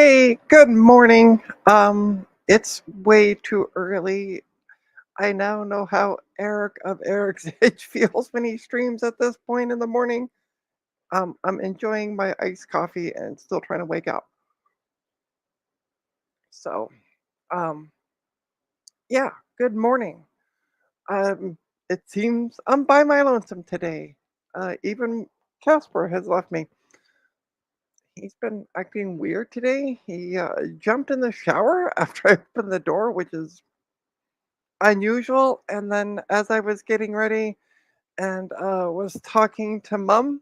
Hey, good morning. It's way too early. I now know how Eric of Eric's Age feels when he streams at this point in the morning. I'm enjoying my iced coffee and still trying to wake up. So, um, yeah, good morning. Um, it seems I'm by my lonesome today. Even Casper has left me. He's been acting weird today. He jumped in the shower after I opened the door, which is unusual. And then as I was getting ready and was talking to mom,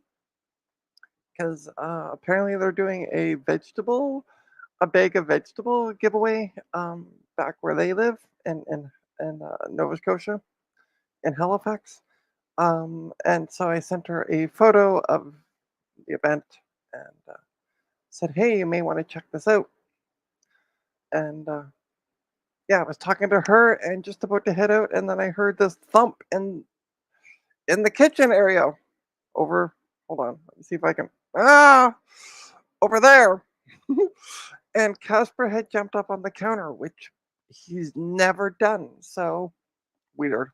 because apparently they're doing a bag of vegetable giveaway back where they live in Nova Scotia in Halifax. And so I sent her a photo of the event and said, "Hey, you may want to check this out." And yeah, I was talking to her and just about to head out, and then I heard this thump in the kitchen area over. Hold on, let me see if I can. Over there. And Casper had jumped up on the counter, which he's never done. So weird.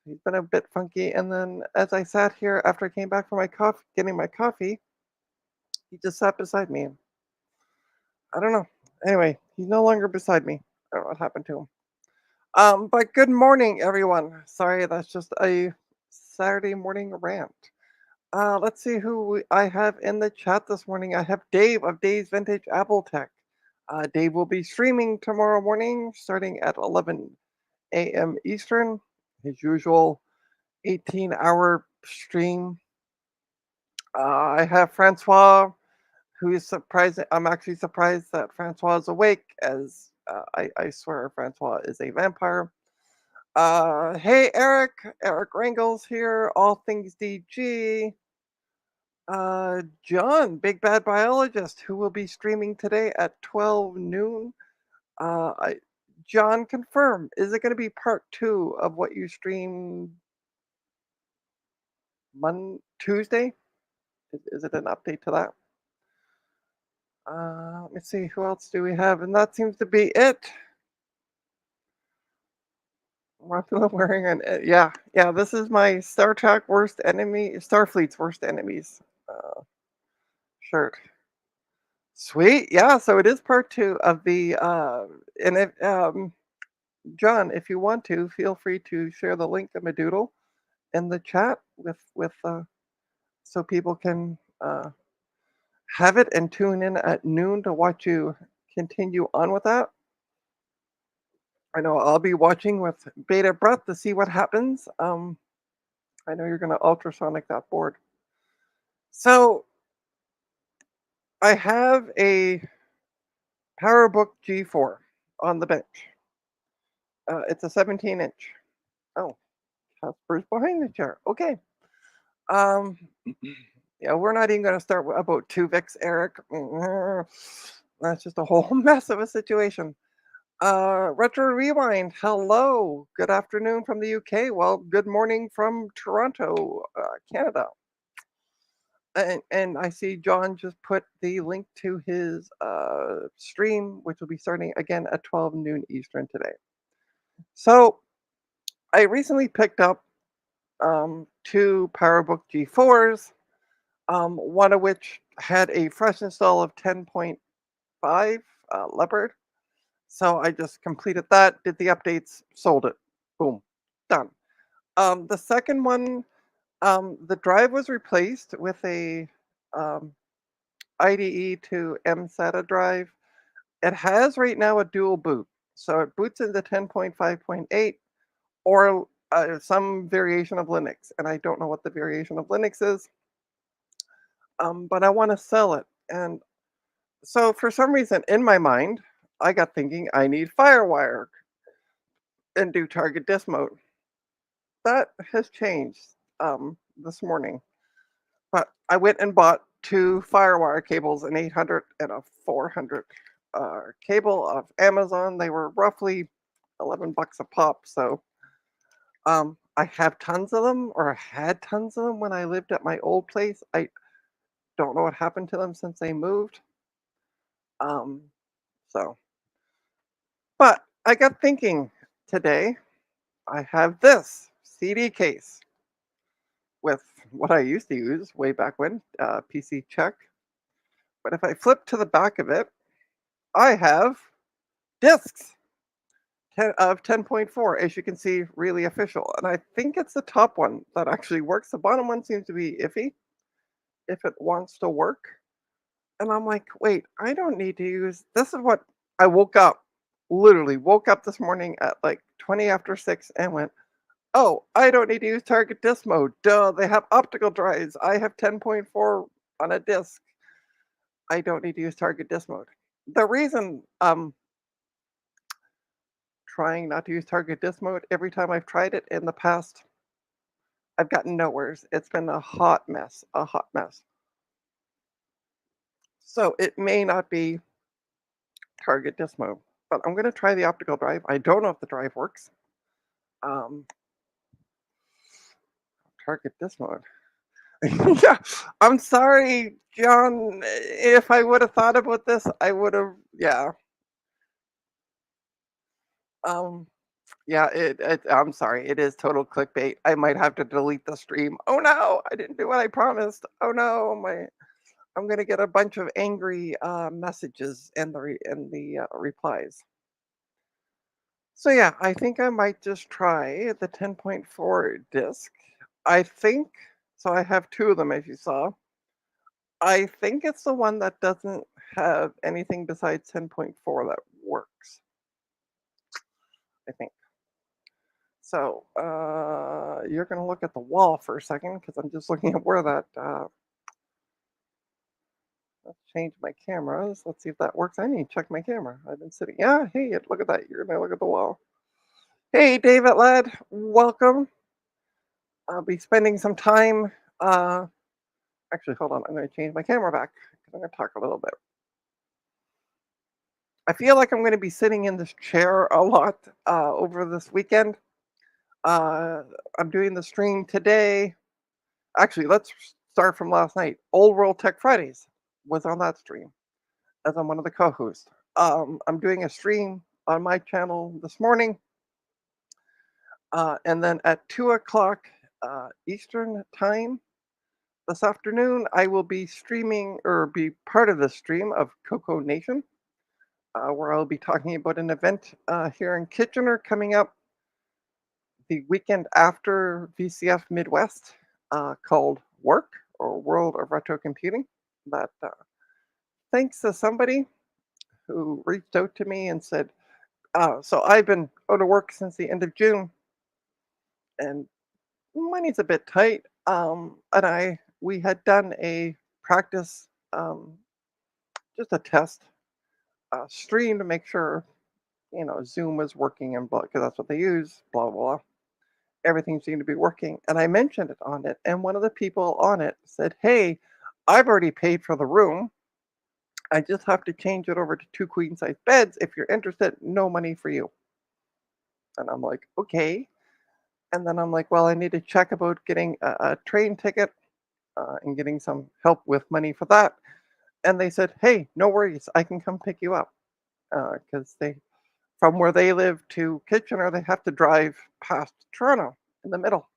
He's been a bit funky. And then as I sat here after I came back from my coffee, getting my coffee, he just sat beside me. And I don't know. Anyway, he's no longer beside me. I don't know what happened to him. But good morning, everyone. Sorry, that's just a Saturday morning rant. Let's see who I have in the chat this morning. I have Dave of Dave's Vintage Apple Tech. Dave will be streaming tomorrow morning starting at 11 a.m. Eastern, his usual 18-hour stream. I have Francois, who is surprised. I'm actually surprised that Francois is awake, as I swear Francois is a vampire. Hey, Eric Rangels here, all things DG. John, Big Bad Biologist, who will be streaming today at 12 noon. Uh, I, John, confirm, is it going to be part two of what you streamed Tuesday? Is it an update to that? Let me see, who else do we have? And that seems to be it. Rapula wearing yeah, this is my Star Trek worst enemy, Starfleet's worst enemies shirt. Sweet, yeah. So it is part two of the and if John, if you want to, feel free to share the link of Madoodle in the chat with so people can have it and tune in at noon to watch you continue on with that. I know I'll be watching with Beta Breath to see what happens. I know you're going to ultrasonic that board. So I have a PowerBook G4 on the bench. It's a 17-inch. Oh, Casper's behind the chair. Okay. Um, yeah, we're not even going to start about 2 VIX, Eric. That's just a whole mess of a situation. Retro Rewind, hello. Good afternoon from the UK. Well, good morning from Toronto, Canada. And I see John just put the link to his stream, which will be starting again at 12 noon Eastern today. So I recently picked up 2 PowerBook G4s, one of which had a fresh install of 10.5 Leopard. So I just completed that, did the updates, sold it. Boom, done. The second one, the drive was replaced with a um, IDE to mSATA drive. It has right now a dual boot. So it boots into 10.5.8 or some variation of Linux. And I don't know what the variation of Linux is, but I want to sell it. And so for some reason in my mind, I got thinking I need Firewire and do target disk mode. That has changed this morning. But I went and bought 2 Firewire cables, an 800 and a 400 cable off Amazon. They were roughly $11 a pop. So I have tons of them, or had tons of them when I lived at my old place. I don't know what happened to them since they moved. Um, so, but I got thinking today. I have this CD case with what I used to use way back when, PC check. But if I flip to the back of it, I have discs 10.4, as you can see, really official. And I think it's the top one that actually works. The bottom one seems to be iffy if it wants to work. And I'm like, wait, I don't need to use this. Is what I woke up, literally woke up this morning at like 20 after 6 and went, oh, I don't need to use target disk mode. Duh, they have optical drives. I have 10.4 on a disk. I don't need to use target disk mode. The reason trying not to use target disk mode, every time I've tried it in the past, I've gotten nowheres. It's been a hot mess, a hot mess. So it may not be target disk mode, but I'm going to try the optical drive. I don't know if the drive works. Um, target disk mode. Yeah, I'm sorry, John. If I would have thought about this, I would have. Yeah. Um. Yeah. I'm sorry. It is total clickbait. I might have to delete the stream. Oh no! I didn't do what I promised. Oh no! I'm gonna get a bunch of angry messages in the replies. So yeah, I think I might just try the 10.4 disc. I think so. I have two of them, as you saw. I think it's the one that doesn't have anything besides 10.4 that works. I think. So you're gonna look at the wall for a second because I'm just looking at where that. Let's change my cameras. Let's see if that works. I need to check my camera. I've been sitting. Yeah. Hey, look at that. You're gonna look at the wall. Hey, David lad, welcome. I'll be spending some time. Actually, hold on. I'm going to change my camera back because I'm going to talk a little bit. I feel like I'm going to be sitting in this chair a lot over this weekend. Uh, I'm doing the stream today. Actually, let's start from last night. Old World Tech Fridays was on that stream as I'm one of the co-hosts. I'm doing a stream on my channel this morning, and then at 2 o'clock Eastern time this afternoon, I will be streaming or be part of the stream of Coco Nation, where I'll be talking about an event here in Kitchener coming up the weekend after VCF Midwest called Work or World of Retro Computing. That thanks to somebody who reached out to me and said, so I've been out of work since the end of June and money's a bit tight. And we had done a practice, just a test stream to make sure Zoom was working and blah because that's what they use. Blah blah blah. Everything seemed to be working, and I mentioned it on it, and one of the people on it said, "Hey, I've already paid for the room. I just have to change it over to two queen size beds. If you're interested, no money for you." And I'm like, "Okay." And then I'm like, "Well, I need to check about getting a train ticket and getting some help with money for that." And they said, "Hey, no worries, I can come pick you up because they from where they live to Kitchener, they have to drive past Toronto in the middle."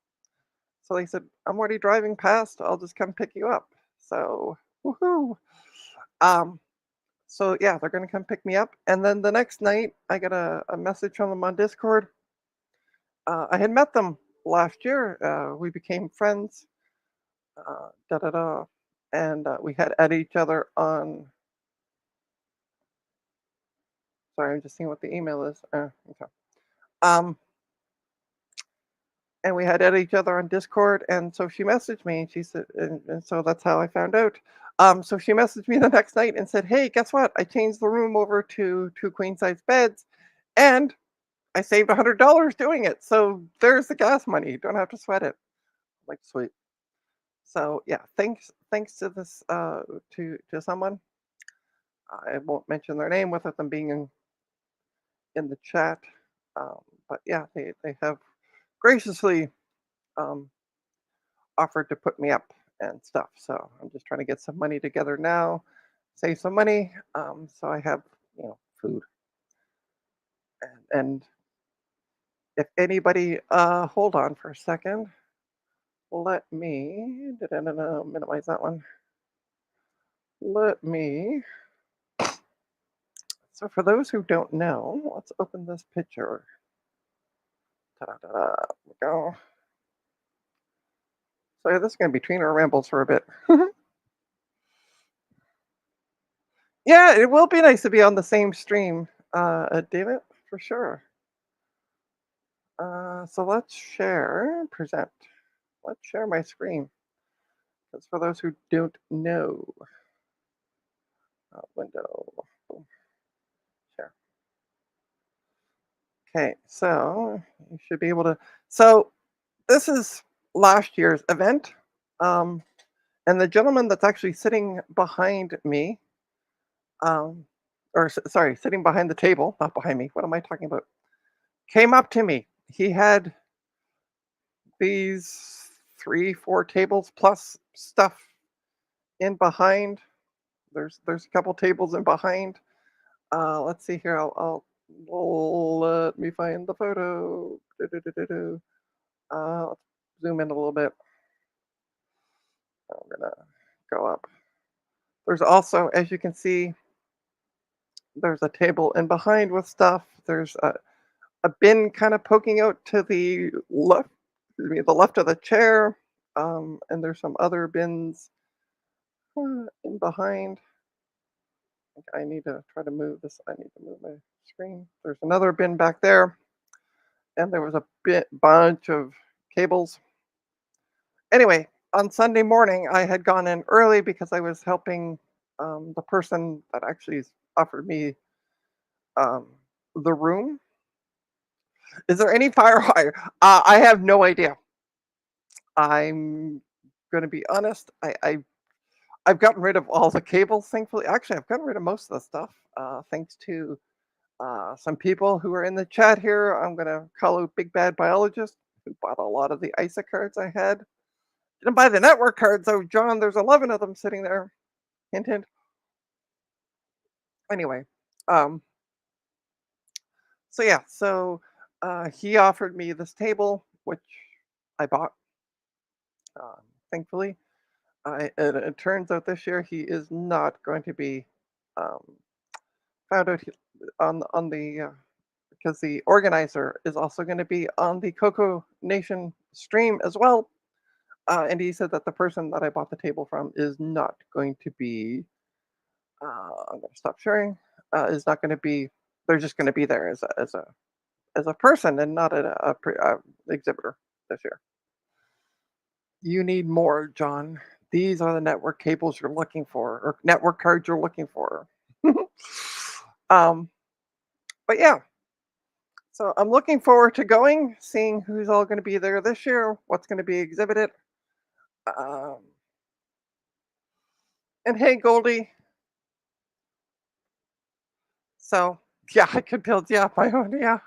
So they said, "I'm already driving past. I'll just come pick you up." So, woohoo! Um, so yeah, they're gonna come pick me up, and then the next night, I got a message from them on Discord. I had met them last year. We became friends. Da da da, and we had added each other on. Sorry, I'm just seeing what the email is. Okay. Um, and we had added each other on Discord, and so she messaged me, and she said, and so that's how I found out. So she messaged me the next night and said, "Hey, guess what? I changed the room over to two queen size beds, and I saved $100 doing it. So there's the gas money. You don't have to sweat it." I'm like, sweet. So yeah, thanks to this to someone. I won't mention their name without them being in the chat. Um, but yeah, they have graciously um, offered to put me up and stuff. So I'm just trying to get some money together now save some money. So I have, food. And if anybody, hold on for a second. Let me minimize that one. Let me. So for those who don't know, let's open this picture. Ta-da-da-da. There we go. So yeah, this is gonna be between our rambles for a bit. Yeah, it will be nice to be on the same stream, David, for sure. So let's share, present. Let's share my screen. Because for those who don't know, window, boom, share. Okay, so you should be able to. So this is last year's event, um, and the gentleman that's actually sitting behind me, um, sorry, sitting behind the table, not behind me. What am I talking about? Came up to me. He had these 3, 4 tables plus stuff in behind. There's a couple tables in behind. Let's see here. Let me find the photo. Do-do-do-do-do. Let's zoom in a little bit. I'm gonna go up. There's also, as you can see, there's a table in behind with stuff. There's a bin kind of poking out to the left, excuse me, the left of the chair. And there's some other bins in behind. I need to try to move this. I need to move my screen. There's another bin back there, and there was a bunch of cables. Anyway, on Sunday morning, I had gone in early because I was helping the person that actually offered me um, the room. Is there any Firewire? I have no idea. I'm going to be honest. I've gotten rid of all the cables, thankfully. Actually, I've gotten rid of most of the stuff, thanks to some people who are in the chat here. I'm going to call out Big Bad Biologist, who bought a lot of the ISA cards I had. Didn't buy the network cards, though, John. There's 11 of them sitting there. Hint, hint. Anyway, um, so yeah, so he offered me this table, which I bought, um, thankfully. It turns out this year he is not going to be um, found out on the because the organizer is also going to be on the Coco Nation stream as well. And he said that the person that I bought the table from is not going to be. I'm going to stop sharing. Is not going to be. They're just going to be there as a person and not a exhibitor this year. You need more, John. These are the network cables you're looking for, or network cards you're looking for. um, but yeah, so I'm looking forward to going, seeing who's all going to be there this year, what's going to be exhibited. Um, and hey, Goldie. So yeah, I could build my own. Yeah.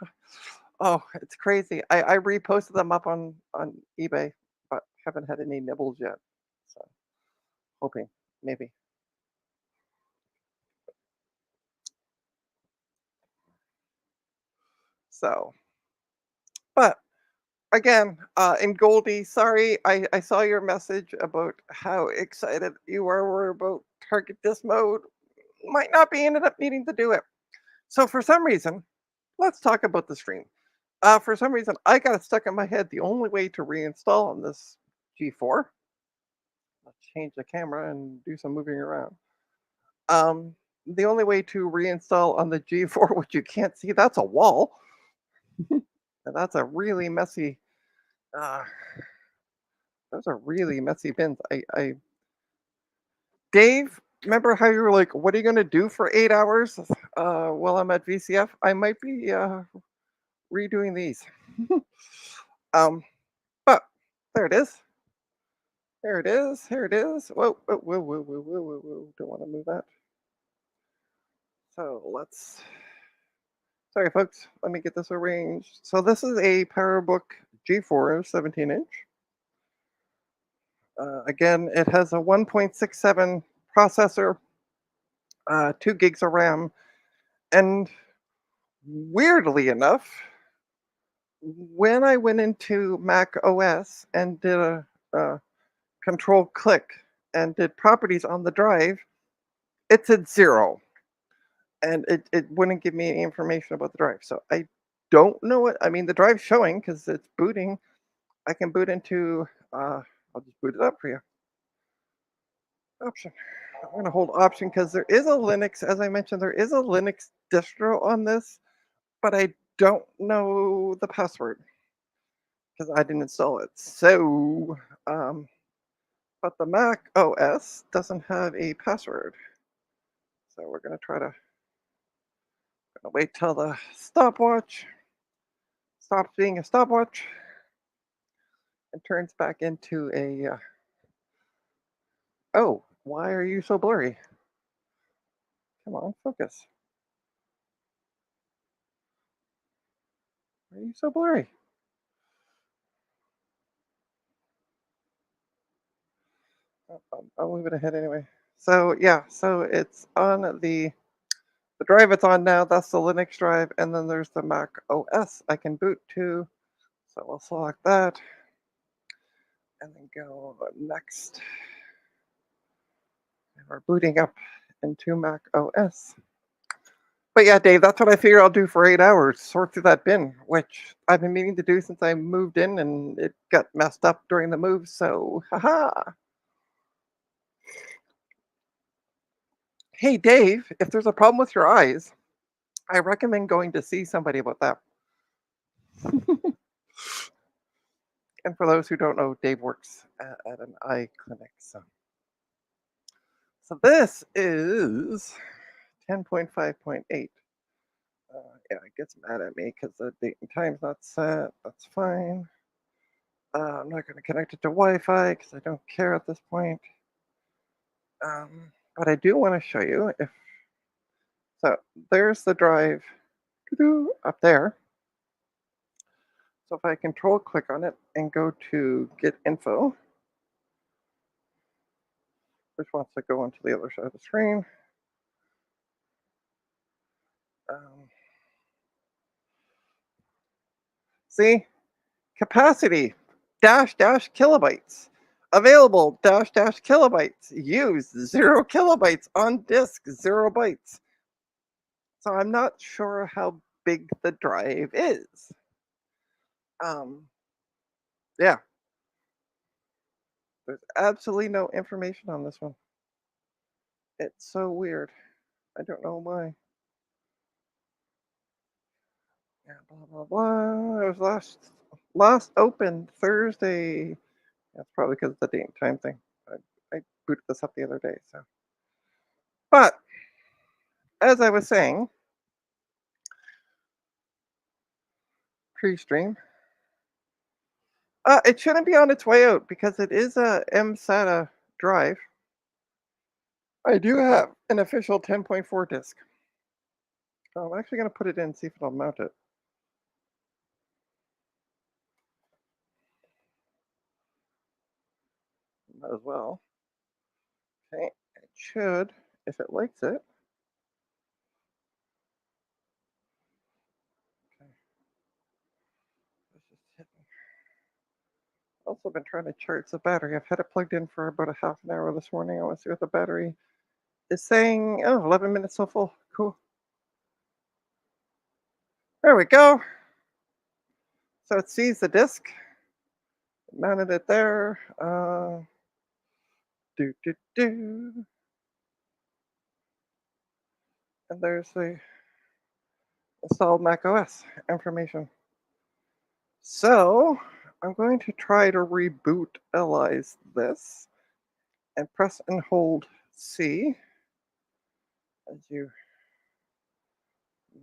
Oh, it's crazy. I reposted them up on eBay, but haven't had any nibbles yet. So hoping maybe. So, but again, and Goldie, sorry, I saw your message about how excited you were about target this mode. Might not be ended up needing to do it. So for some reason, let's talk about the stream. For some reason, I got it stuck in my head. The only way to reinstall on this G4, let's change the camera and do some moving around. The only way to reinstall on the G4, which you can't see, that's a wall, and that's a really messy. Uh, those are really messy bins. Dave, remember how you were like, "What are you going to do for 8 hours while I'm at VCF?" I might be redoing these. um, but there it is. There it is. Here it is. Whoa, whoa, whoa, whoa, whoa, whoa, whoa, whoa. Don't want to move that. So let's. Sorry, folks. Let me get this arranged. So this is a PowerBook G4 17-inch. Again, it has a 1.67 processor. 2 gigs of RAM, and weirdly enough, when I went into Mac OS and did a control click and did properties on the drive, it said 0, and it wouldn't give me any information about the drive. So I don't know what I mean, the drive's showing because it's booting. I can boot into, I'll just boot it up for you. Option. I'm gonna hold option because there is a Linux, as I mentioned, there is a Linux distro on this, but I don't know the password because I didn't install it. So, but the Mac OS doesn't have a password. So we're gonna wait till the stopwatch stops being a stopwatch and turns back into a. Oh, why are you so blurry? Come on, focus. Why are you so blurry? I'll move it ahead anyway. So yeah, so it's on the drive it's on now. That's the Linux drive, and then there's the Mac OS I can boot to. So we'll select that and then go next. And we're booting up into Mac OS. But yeah, Dave, that's what I figure I'll do for 8 hours. Sort through that bin, which I've been meaning to do since I moved in, and it got messed up during the move. So, haha. Hey, Dave, if there's a problem with your eyes, I recommend going to see somebody about that. And for those who don't know, Dave works at an eye clinic. So this is 10.5.8. Yeah, it gets mad at me because the date and time's not set. That's fine. I'm not going to connect it to Wi-Fi because I don't care at this point. But I do want to show you if so. There's the drive up there. So if I control click on it and go to get info, which wants to go onto the other side of the screen. Um, see, capacity dash dash kilobytes. Available dash dash kilobytes. Used 0 kilobytes on disk 0 bytes. So I'm not sure how big the drive is. Um, yeah, there's absolutely no information on this one. It's so weird. I don't know why. Yeah, blah blah blah. It was last open Thursday. That's probably because of the date and time thing. I booted this up the other day. So, but as I was saying, pre-stream, it shouldn't be on its way out because it is a MSATA drive. I do have an official 10.4 disk. So I'm actually going to put it in and see if it'll mount it. Might as well. Okay, it should, if it likes it. Okay, let's just hit. Also been trying to charge the battery. I've had it plugged in for about a half an hour this morning. I want to see what the battery is saying. Oh, 11 minutes so full. Cool. There we go. So it sees the disk, mounted it there. Do do do, and there's the installed Mac OS information. So I'm going to try to rebootalize this and press and hold C as you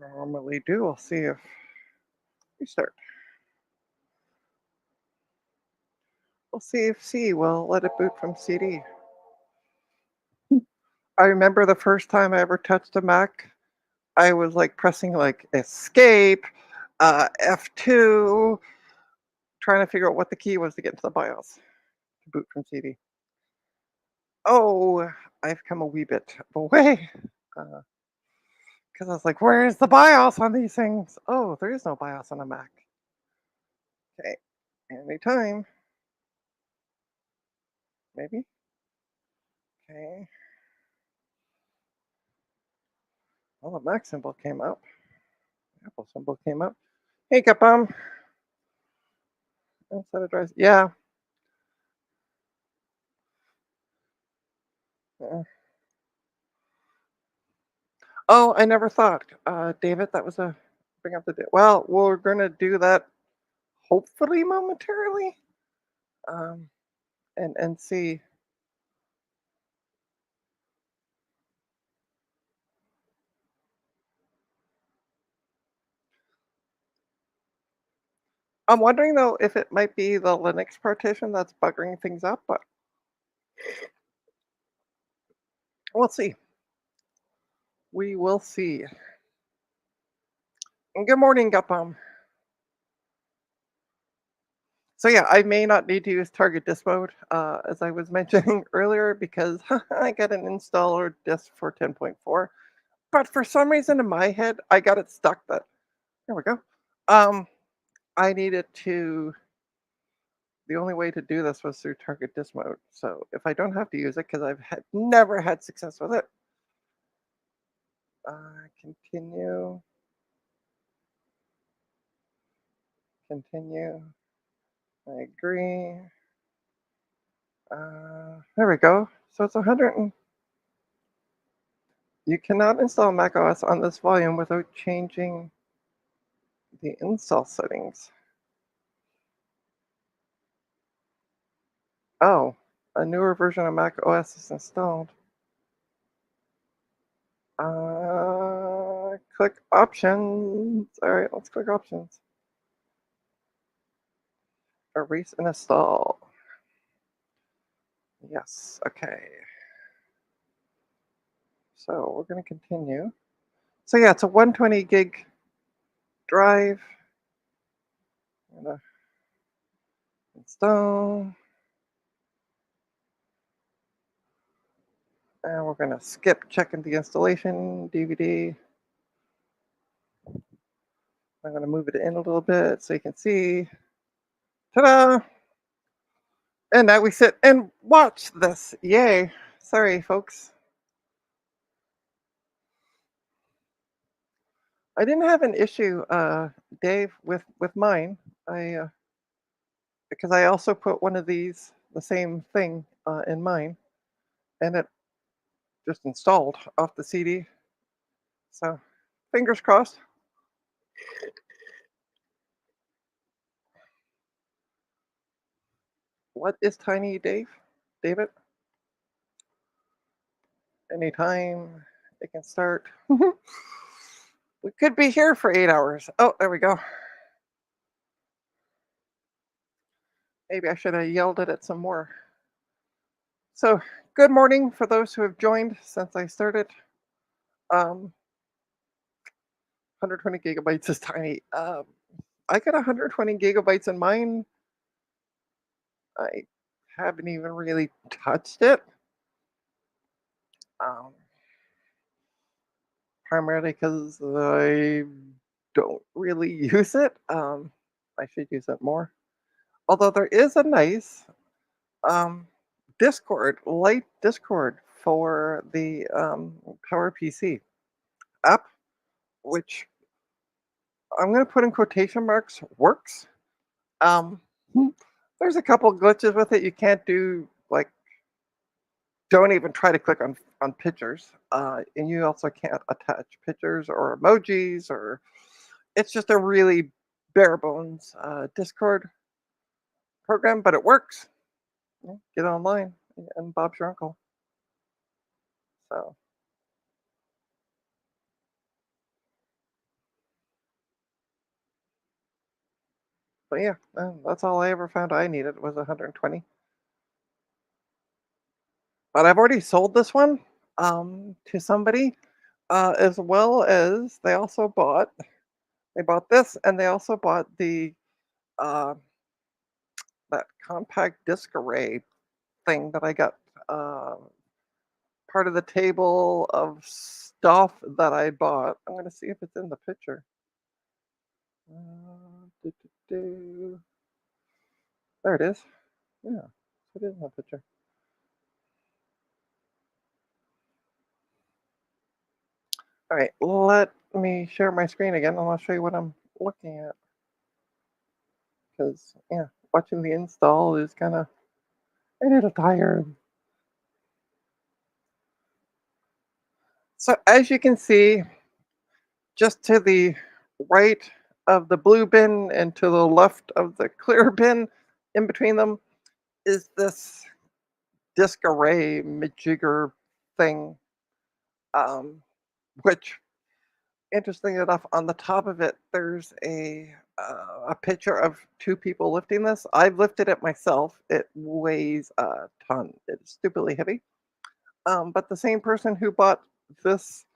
normally do. I'll see if we start. We'll see if C will let it boot from CD. I remember the first time I ever touched a Mac, I was like pressing like escape, F2, trying to figure out what the key was to get into the BIOS to boot from CD. Oh, I've come a wee bit of a way. Because I was like, "Where's the BIOS on these things?" Oh, there is no BIOS on a Mac. Okay, anytime, maybe. Okay, well, the Mac symbol came up. Apple symbol came up. Hey, Capum. Instead of drives. Yeah. uh, Oh, I never thought, David. That was a bring up the. Well, we're gonna do that hopefully momentarily. Um, and see. I'm wondering though if it might be the Linux partition that's buggering things up, but we'll see. We will see. And good morning, Gupum. So yeah, I may not need to use target disk mode, as I was mentioning earlier, because I got an installer disk for 10.4. But for some reason in my head, I got it stuck that there we go. Um, I needed to. The only way to do this was through target disk mode. So if I don't have to use it, because never had success with it, continue, continue. I agree. There we go. So it's 100 and you cannot install macOS on this volume without changing the install settings. Oh, a newer version of macOS is installed. Click options. All right, let's click options. Erase and install. Yes, okay. So we're going to continue. So yeah, it's a 120 gig drive. I'm gonna install. And we're going to skip checking the installation DVD. I'm going to move it in a little bit so you can see. Ta-da! And now we sit and watch this. Yay. Sorry, folks. I didn't have an issue, Dave, with mine. I because I also put one of these, the same thing, in mine, and it just installed off the CD. So, fingers crossed. What is tiny, Dave? David? Anytime it can start. We could be here for 8 hours. Oh, there we go. Maybe I should have yelled at it some more. So, good morning for those who have joined since I started. 120 gigabytes is tiny. I got 120 gigabytes in mine. I haven't even really touched it. Um, Primarily because I don't really use it. I should use it more. Although there is a nice um, light Discord for the Power PC app, which I'm going to put in quotation marks, works. Um, hmm, there's a couple glitches with it. You can't do like don't even try to click on pictures, and you also can't attach pictures or emojis or it's just a really bare bones Discord program, but it works. Yeah, get online and Bob's your uncle. So, but yeah, that's all I ever found I needed was 120. But I've already sold this one to somebody, as well as they bought this and they also bought the uh, that compact disc array thing that I got uh, part of the table of stuff that I bought. I'm gonna see if it's in the picture. Do, do, do. There it is. Yeah, it is in the picture. All right, let me share my screen again, and I'll show you what I'm looking at. Because yeah, watching the install is kind of a little tired. So as you can see, just to the right of the blue bin and to the left of the clear bin, in between them is this disk array majigger thing, um, which interesting enough, on the top of it, there's a picture of two people lifting this. I've lifted it myself. It weighs a ton. It's stupidly heavy. But the same person who bought this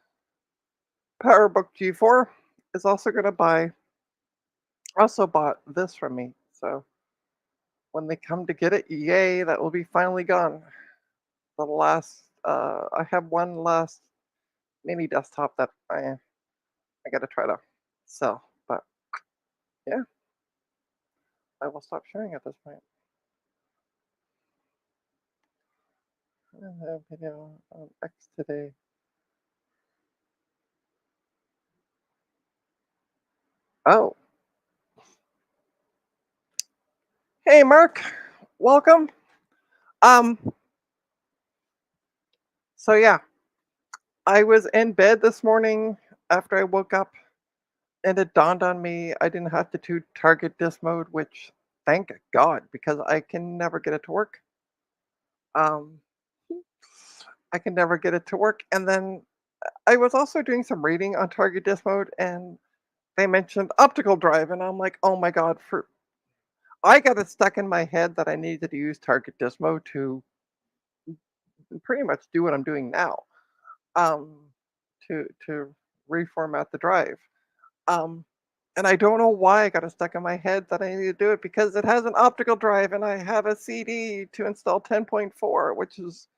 PowerBook G4 is also going to buy, also bought this from me. So when they come to get it, yay, that will be finally gone. The last, I have one last mini desktop that I got to try to sell. But yeah, I will stop sharing at this point. I have video on X today. Oh, hey Mark, welcome. Um, so yeah, I was in bed this morning after I woke up, and it dawned on me I didn't have to do target disk mode, which thank God because I can never get it to work. Um, I can never get it to work, and then I was also doing some reading on target disk mode, and they mentioned optical drive, and I'm like, oh my God, for I got it stuck in my head that I needed to use target disk mode to pretty much do what I'm doing now, um, to reformat the drive. Um, and I don't know why I got it stuck in my head that I need to do it because it has an optical drive and I have a CD to install 10.4, which is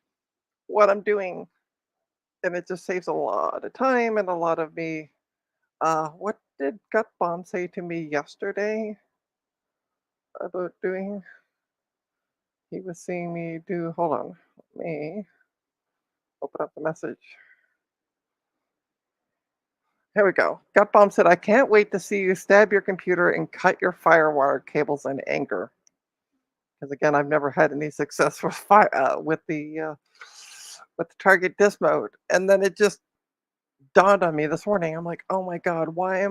what I'm doing, and it just saves a lot of time and a lot of me. What did Gut Bomb say to me yesterday about doing? He was seeing me do. Hold on, let me open up the message. Here we go. Gut Bomb said, "I can't wait to see you stab your computer and cut your Firewire cables in anger." Because again, I've never had any success with with the target disk mode. And then it just dawned on me this morning. I'm like, oh my god, why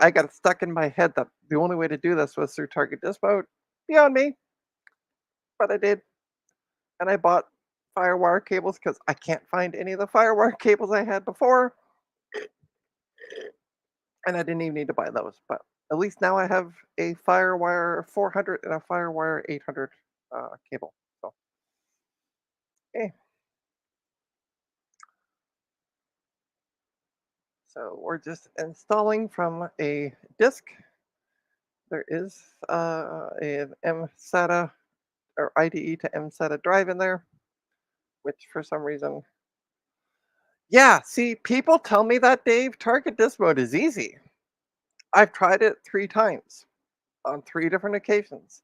I got it stuck in my head that the only way to do this was through target disk mode. Beyond me, but I did, and I bought Firewire cables because I can't find any of the Firewire cables I had before, and I didn't even need to buy those. But at least now I have a Firewire 400 and a Firewire 800 cable. So, hey, so we're just installing from a disk. There is an MSATA or IDE to MSATA drive in there, which for some reason, yeah. See, people tell me that Dave, target disk mode is easy. I've tried it 3 times on 3 different occasions.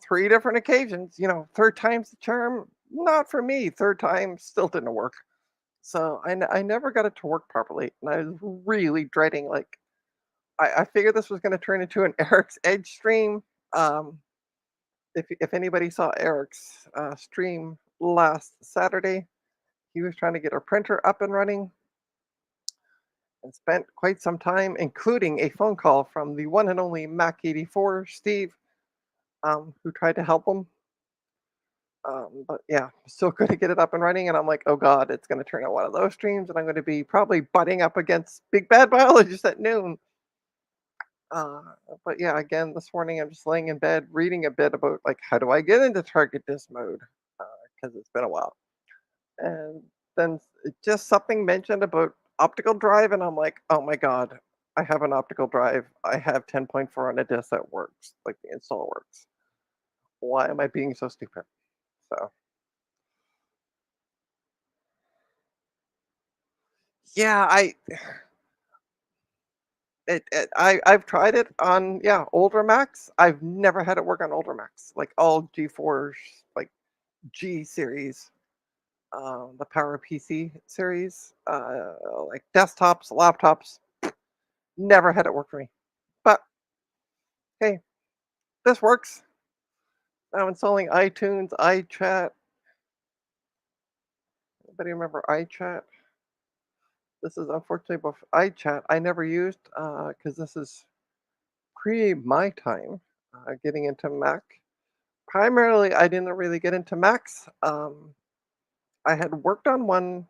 3 different occasions, third time's the charm. Not for me. Third time still didn't work. So I never got it to work properly, and I was really dreading. Like I figured this was going to turn into an Eric's Edge stream. Um, if anybody saw Eric's stream last Saturday, he was trying to get a printer up and running and spent quite some time, including a phone call from the one and only Mac 84 Steve, who tried to help him. But yeah, still couldn't get it up and running, and I'm like, oh god, it's going to turn out one of those streams, and I'm going to be probably butting up against Big Bad Biologist at noon. Uh, but yeah, again, this morning I'm just laying in bed reading a bit about like how do I get into target disk mode because it's been a while, and then just something mentioned about optical drive, and I'm like, oh my god, I have an optical drive. I have 10.4 on a disk that works, like the install works. Why am I being so stupid? So Yeah, I've tried it on, yeah, older Macs. I've never had it work on older Macs, like all G4s, like G series, the Power PC series, like desktops, laptops. Never had it work for me. But hey, this works. I'm installing iTunes, iChat. Anybody remember iChat? This is unfortunately before iChat. I never used because this is pre my time getting into Mac. Primarily, I didn't really get into Macs. I had worked on one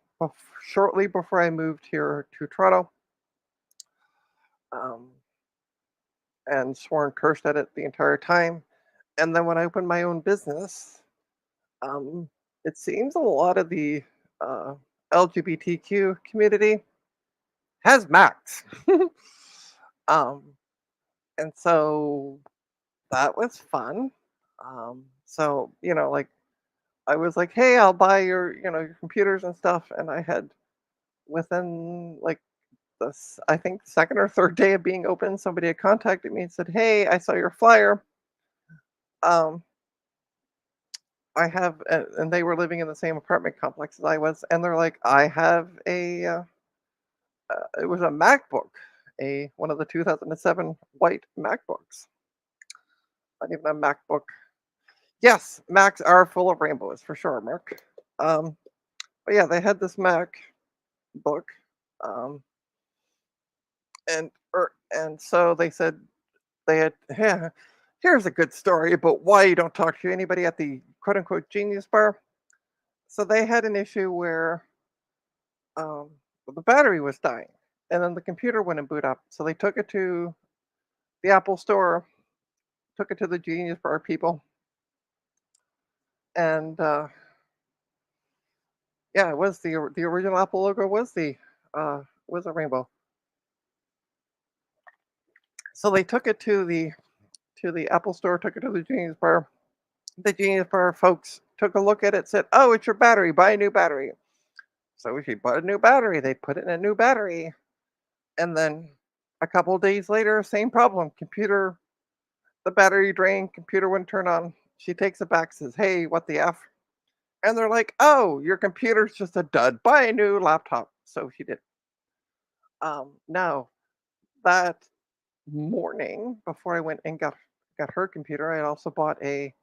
shortly before I moved here to Toronto, um, and swore and cursed at it the entire time. And then when I opened my own business, um, it seems a lot of the uh, LGBTQ community has Macs. um, and so that was fun. So, like I was like, hey, I'll buy your computers and stuff. And I had within like this, I think, second or third day of being open, somebody had contacted me and said, "Hey, I saw your flyer. Um, and they were living in the same apartment complex as I was, and they're like, I have it was a MacBook, a one of the 2007 white MacBooks, not even a MacBook. Yes, Macs are full of rainbows for sure, Mark. But yeah, they had this MacBook, um, and so they said they had, yeah, here's a good story about why you don't talk to anybody at the quote unquote genius bar. So they had an issue where um, the battery was dying, and then the computer wouldn't boot up. So they took it to the Apple Store, took it to the Genius Bar people, and yeah, it was the original Apple logo was a rainbow. So they took it to the Apple Store, took it to the Genius Bar. The Genius Bar folks took a look at it, said, "Oh, it's your battery. Buy a new battery." So she bought a new battery. They put it in a new battery, and then a couple of days later, same problem. The battery drained. Computer wouldn't turn on. She takes it back, says, "Hey, what the f?" And they're like, "Oh, your computer's just a dud. Buy a new laptop." So she did. Now that morning, before I went and got her computer, I also bought a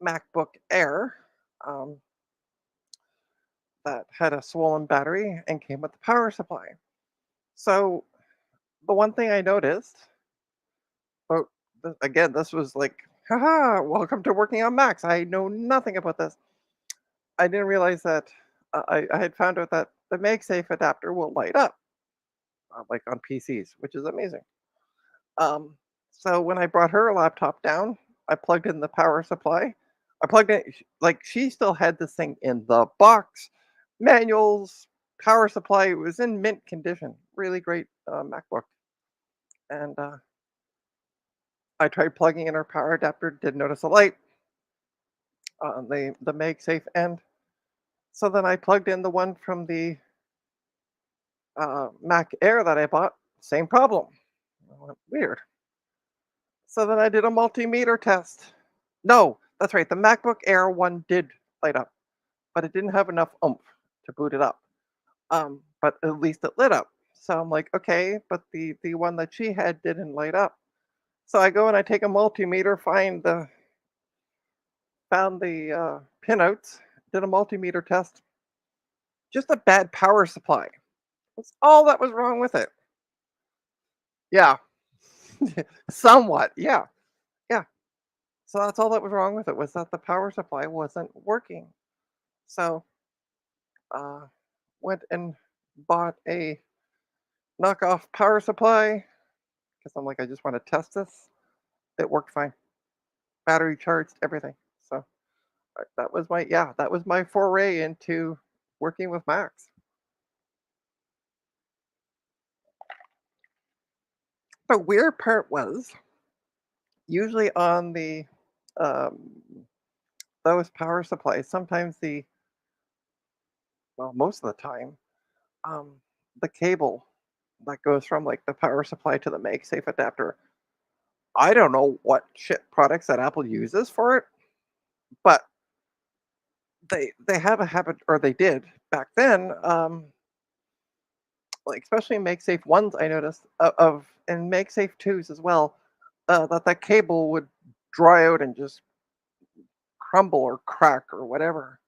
MacBook Air um, that had a swollen battery and came with the power supply. So the one thing I noticed, but again, this was like, haha, welcome to working on Macs. I know nothing about this. I didn't realize that I had found out that the MagSafe adapter will light up, like on PCs, which is amazing. Um, so when I brought her laptop down, I plugged in the power supply. I plugged in, like she still had this thing in the box, manuals, power supply. It was in mint condition. Really great MacBook. And I tried plugging in her power adapter. Did notice a light on the MagSafe end. So then I plugged in the one from the Mac Air that I bought. Same problem. I went, weird. So then I did a multimeter test. No, that's right. The MacBook Air one did light up, but it didn't have enough oomph to boot it up. But at least it lit up. So I'm like, okay, but the one that she had didn't light up. So I go and I take a multimeter, found the pinouts, did a multimeter test. Just a bad power supply. That's all that was wrong with it. Yeah, somewhat. Yeah, yeah. So that's all that was wrong with it was that the power supply wasn't working. So uh, went and bought a knockoff power supply because I'm like, I just want to test this. It worked fine. Battery charged, everything. So that was my foray into working with Macs. The weird part was usually on the um, those power supplies. Sometimes most of the time, um, the cable that goes from like the power supply to the MagSafe adapter. I don't know what shit products that Apple uses for it, but they have a habit, or they did back then. Like especially in MagSafe ones, I noticed of and MagSafe twos as well. That cable would dry out and just crumble or crack or whatever.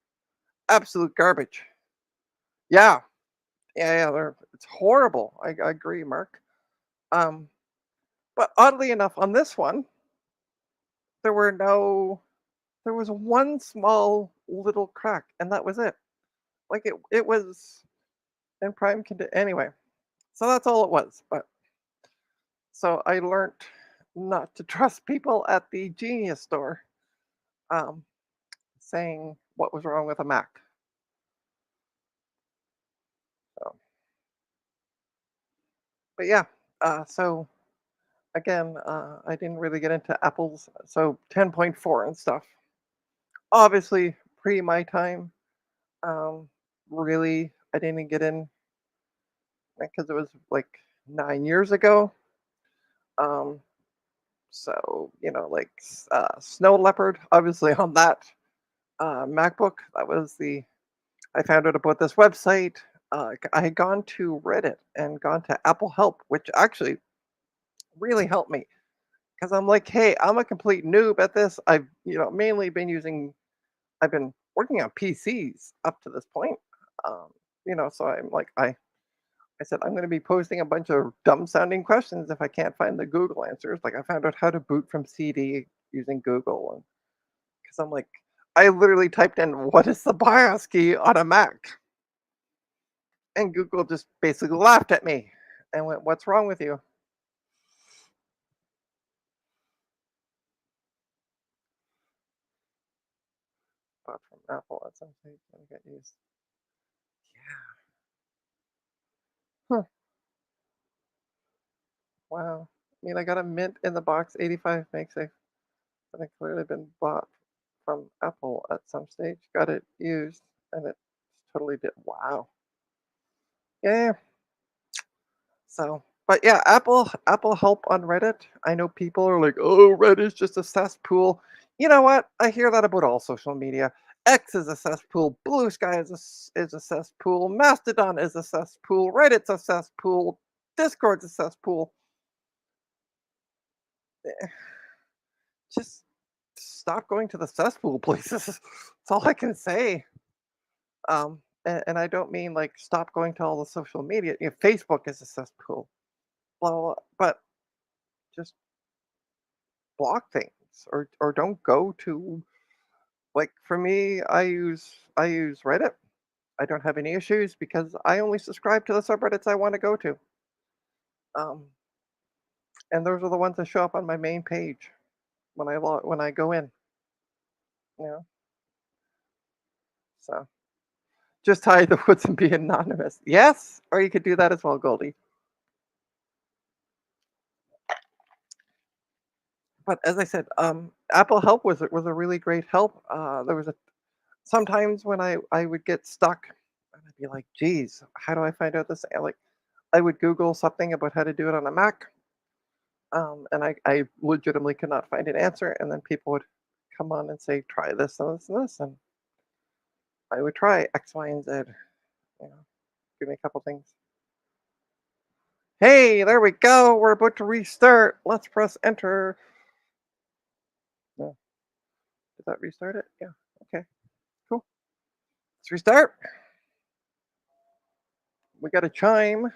Absolute garbage. Yeah, yeah. It's horrible. I agree, Mark. Um, but oddly enough, on this one, there were no. There was one small little crack, and that was it. Like it was in prime condition. Anyway, so that's all it was. But so I learned not to trust people at the Genius store, um, saying what was wrong with a Mac. So, but yeah, so again, I didn't really get into Apple's so 10.4 and stuff. Obviously, pre my time. Really, I didn't get in because it was like 9 years ago. Um, so like Snow Leopard, obviously on that MacBook, that was the I found out about this website. I had gone to Reddit and gone to Apple Help, which actually really helped me because I'm like, hey, I'm a complete noob at this. I've mainly been using. I've been working on PCs up to this point. Um, so I'm like, I said I'm going to be posting a bunch of dumb sounding questions if I can't find the Google answers. Like I found out how to boot from CD using Google, and because I'm like, I literally typed in what is the BIOS key on a Mac, and Google just basically laughed at me and went, "What's wrong with you?" But from Apple at some stage, gonna get used. Yeah. Huh. Wow. I mean, I got a Mint in the box 85 MagSafe that had clearly been bought from Apple at some stage. Got it used, and it totally did. Wow. Yeah. So, but yeah, Apple help on Reddit. I know people are like, "Oh, Reddit's just a cesspool." You know what? I hear that about all social media. X is a cesspool. Blue Sky is a cesspool. Mastodon is a cesspool. Reddit's a cesspool. Discord's a cesspool. Eh, Just stop going to the cesspool places. That's all I can say. And I don't mean like stop going to all the social media. Facebook is a cesspool. Blah, blah, blah. But just block things or don't go to like for me I use Reddit. I don't have any issues because I only subscribe to the subreddits I want to go to. Um and those are the ones that show up on my main page when I go in, you know. So just hide the woods and be anonymous. Yes, or you could do that as well, Goldie. But as I said, Apple Help was a really great help. There was a sometimes when I would get stuck and I'd be like, geez, how do I find out this? Like I would Google something about how to do it on a Mac, and I legitimately could not find an answer. And then people would come on and say, try this and this and this. And I would try X, Y, and Z, give me a couple things. Hey, there we go. We're about to restart. Let's press enter. No, did that restart it? Yeah. Okay, cool. Let's restart. We got a chime.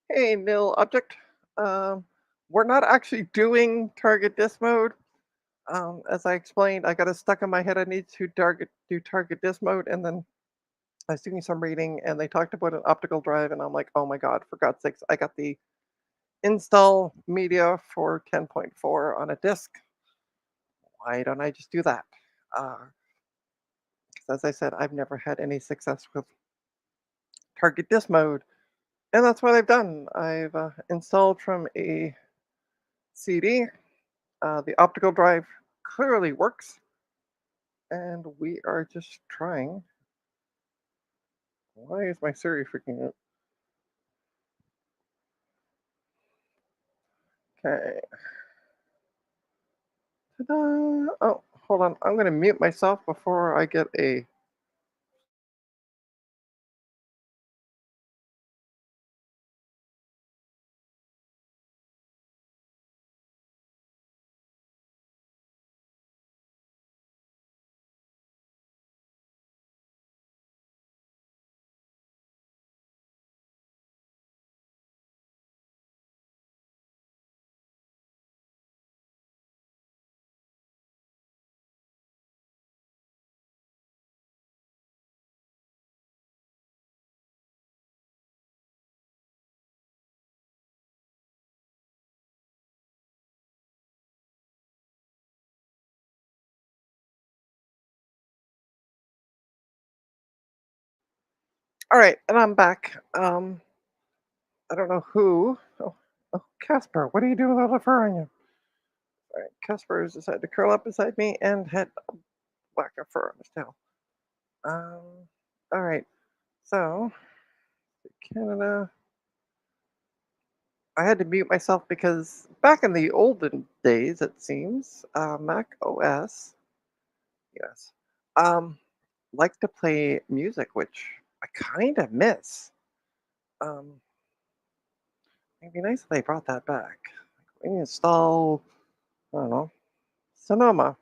Hey, nil object. Um, we're not actually doing target disk mode. As I explained, I got it stuck in my head. I need to do target disk mode, and then I was doing some reading, and they talked about an optical drive, and I'm like, oh my god, for God's sakes, I got the install media for 10.4 on a disk. Why don't I just do that? Because as I said, I've never had any success with target disk mode, and that's what I've done. I've installed from a CD, the optical drive. clearly works, and we are just trying. Why is my Siri freaking out? Okay. Ta-da! Oh, hold on. I'm going to mute myself before I get a. All right, and I'm back. I don't know who. Oh, Casper, what are you doing with all the fur on you? All right, Casper has decided to curl up beside me and had a whack of fur on his tail. All right, so Canada. I had to mute myself because back in the olden days, it seems, Mac OS, yes, um, like to play music, which I kind of miss. Um, it'd be nice if they brought that back. We can install, I don't know, Sonoma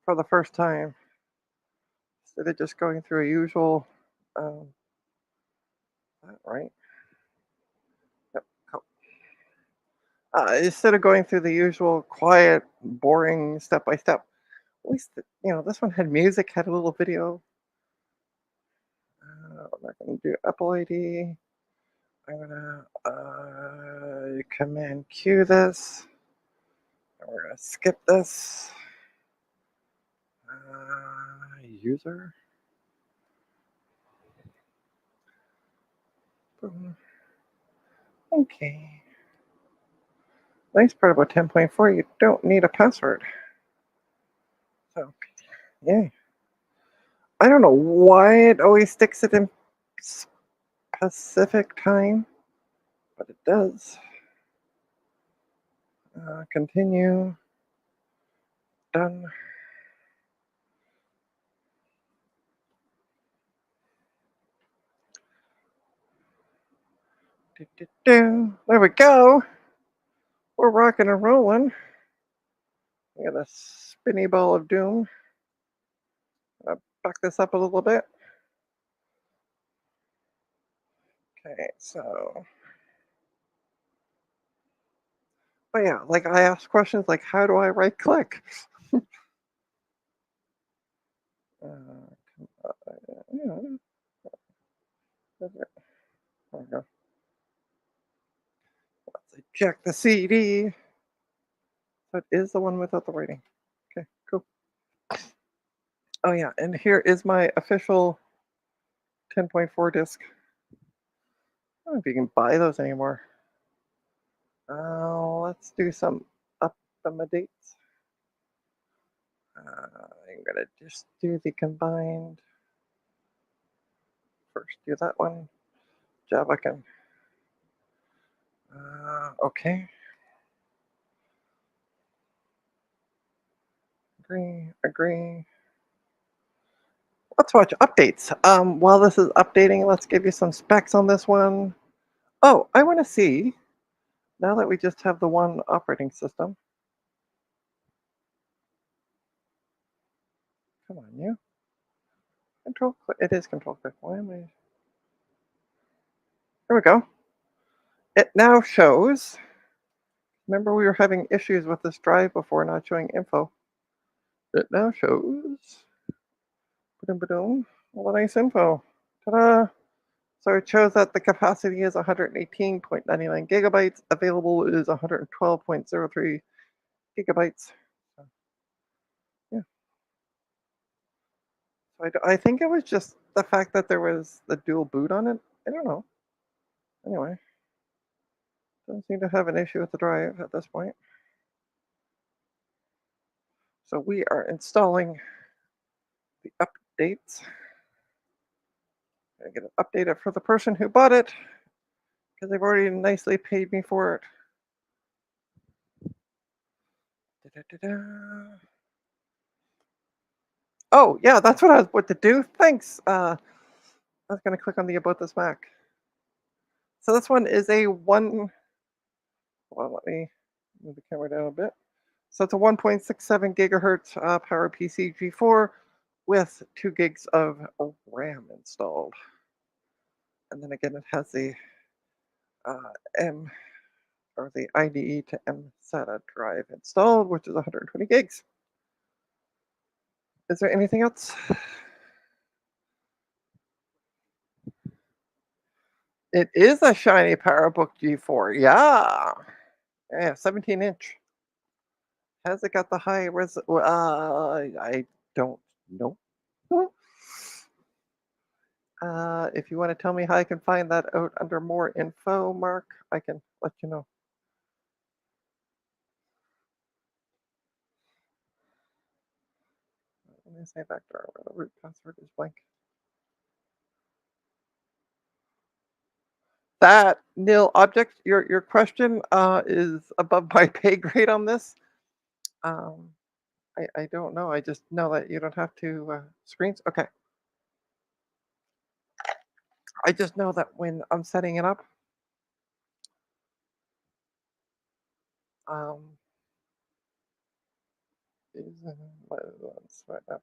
for the first time instead of just going through a usual, um, right? Yep. Instead of going through the usual quiet, boring step by step. At least, this one had music, had a little video. I'm not going to do Apple ID. I'm going to Command Q this. And we're going to skip this. User. Boom. Okay. Nice part about 10.4, you don't need a password. So, yeah. I don't know why it always sticks it in Pacific time, but it does. Continue. Done. There we go. We're rocking and rolling. We got a spinny ball of doom. Back this up a little bit. Okay, so. Oh, yeah, like I asked questions like, how do I right click? Yeah, there we go. Let's check the CD. That is the one without the rating. Okay, cool. Oh, yeah, and here is my official 10.4 disc. I don't know if you can buy those anymore. Let's do some dates. I'm gonna just do the combined. First, do that one. Java can. Okay. Agree. Let's watch updates. While this is updating, let's give you some specs on this one. Oh, I want to see, now that we just have the one operating system. Come on, you. Control click. It is control click. Why am I? Here we go. It now shows. Remember, we were having issues with this drive before not showing info. It now shows. Ba-dum, all the nice info. Ta-da! So it shows that the capacity is 118.99 gigabytes. Available is 112.03 gigabytes. So, yeah. So I think it was just the fact that there was the dual boot on it. I don't know. Anyway, doesn't seem to have an issue with the drive at this point. So we are installing the updates. I get an update it for the person who bought it because they've already nicely paid me for it. Da-da-da-da. Oh yeah, that's what I was about to do. Thanks. I was gonna click on the about this Mac. So this one is a one. Well, let me move the camera down a bit. So it's a 1.67 gigahertz PowerPC G4 with 2 gigs of RAM installed. And then again, it has the uh, M or the IDE to M SATA drive installed, which is 120 gigs. Is there anything else? It is a shiny PowerBook G4. Yeah, 17-inch. Has it got the high res? I don't know. If you want to tell me how I can find that out under more info, Mark, I can let you know. Let me say backdoor where the root password is blank. That nil object, your question is above my pay grade on this. Um, I don't know. I just know that you don't have to screens. Okay. I just know that when I'm setting it up, um, is right now,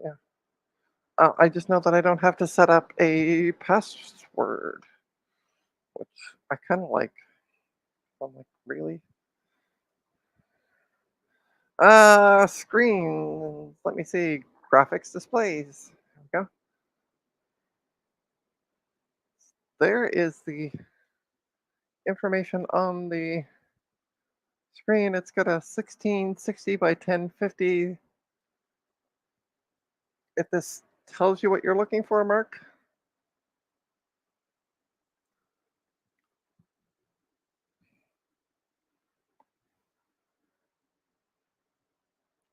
yeah. I just know that I don't have to set up a password, which I kind of like. I'm like, really? Screen. Let me see. Graphics displays. There we go. There is the information on the screen. It's got a 1660 by 1050. If this tells you what you're looking for, Mark,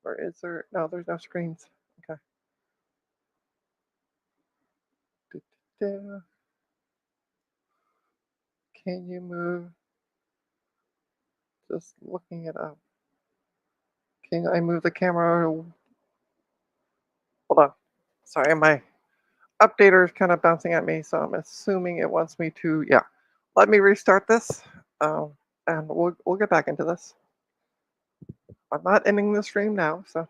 or is there? No, there's no screens. Okay. Da-da-da. Can you move? Just looking it up. Can I move the camera? Hold on. Sorry, my updater is kind of bouncing at me, so I'm assuming it wants me to. Yeah. Let me restart this, um, and we'll get back into this. I'm not ending the stream now, so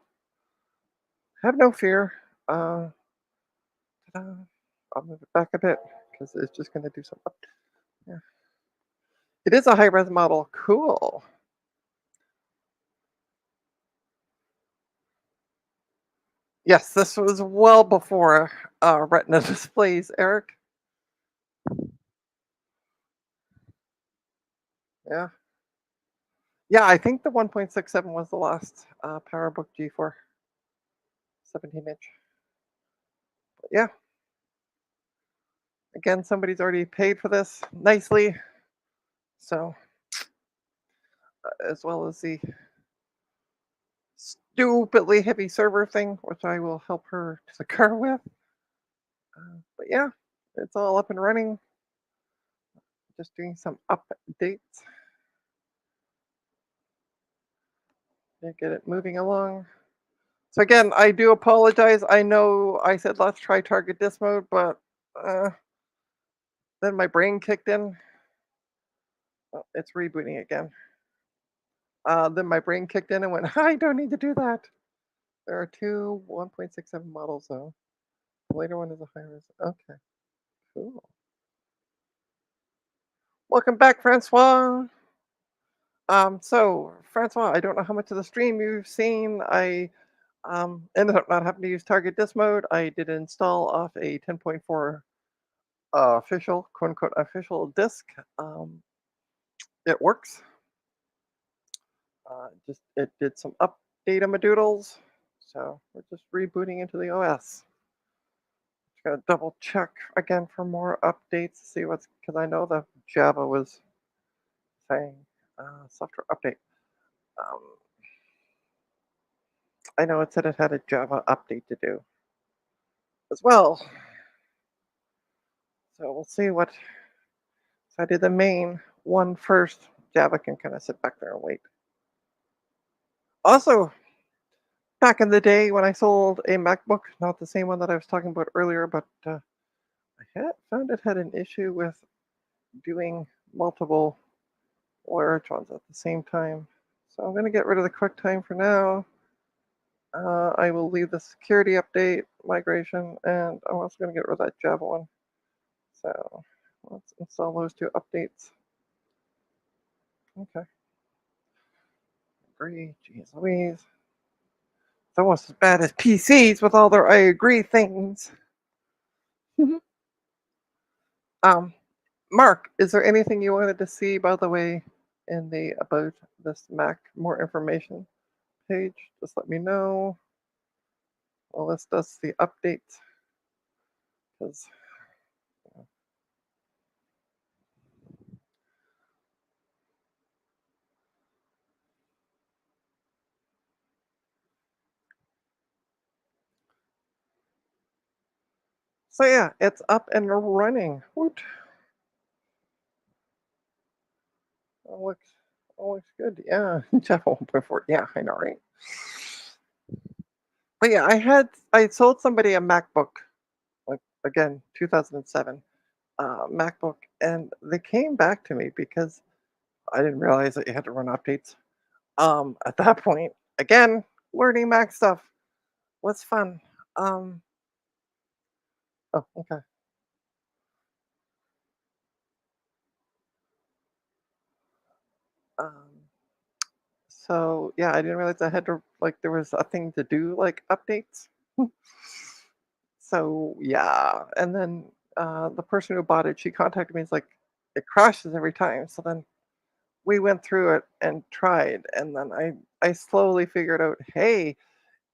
have no fear. Uh, ta-da. I'll move it back a bit because it's just going to do something. Yeah. It is a high res model. Cool. Yes, this was well before Retina displays, Eric. Yeah. Yeah, I think the 1.67 was the last PowerBook G4 17-inch. But yeah, again, somebody's already paid for this nicely. So, as well as the stupidly heavy server thing, which I will help her to the car with. But yeah, it's all up and running. Just doing some updates to get it moving along. So again, I do apologize. I know I said let's try target disk mode, but then my brain kicked in. Oh, it's rebooting again. Then my brain kicked in and went, I don't need to do that. There are two 1.67 models though. The later one is a high res. Okay, cool. Welcome back, Francois. So Francois, I don't know how much of the stream you've seen. I ended up not having to use target disk mode. I did install off a 10.4 official, quote unquote, official disk. It works. Just it did some update of my doodles. So we're just rebooting into the OS. Just gotta double check again for more updates. See what's because I know the Java was saying software update. Um, I know it said it had a Java update to do as well. So we'll see what. So I did the main one first. Java can kind of sit back there and wait. Also, back in the day when I sold a MacBook, not the same one that I was talking about earlier, but I had found it had an issue with doing multiple large ones at the same time. So I'm going to get rid of the QuickTime for now. I will leave the security update migration, and I'm also going to get rid of that Java one. So let's install those two updates. Okay. Agree. Jeez Louise. It's almost as bad as PCs with all their I agree things. um, Mark, is there anything you wanted to see, by the way, in the about this Mac more information page? Just let me know. Well, this does the updates because. So yeah, it's up and running. Woot. It looks good. Yeah, Java 1.4. Yeah, I know, right? But yeah, I sold somebody a MacBook, like again, 2007 MacBook, and they came back to me because I didn't realize that you had to run updates. At that point, again, learning Mac stuff was fun. Um, oh, okay. Um, so yeah, I didn't realize I had to like there was a thing to do like updates. So yeah, and then the person who bought it, she contacted me. It's like it crashes every time. So then we went through it and tried, and then I slowly figured out, hey,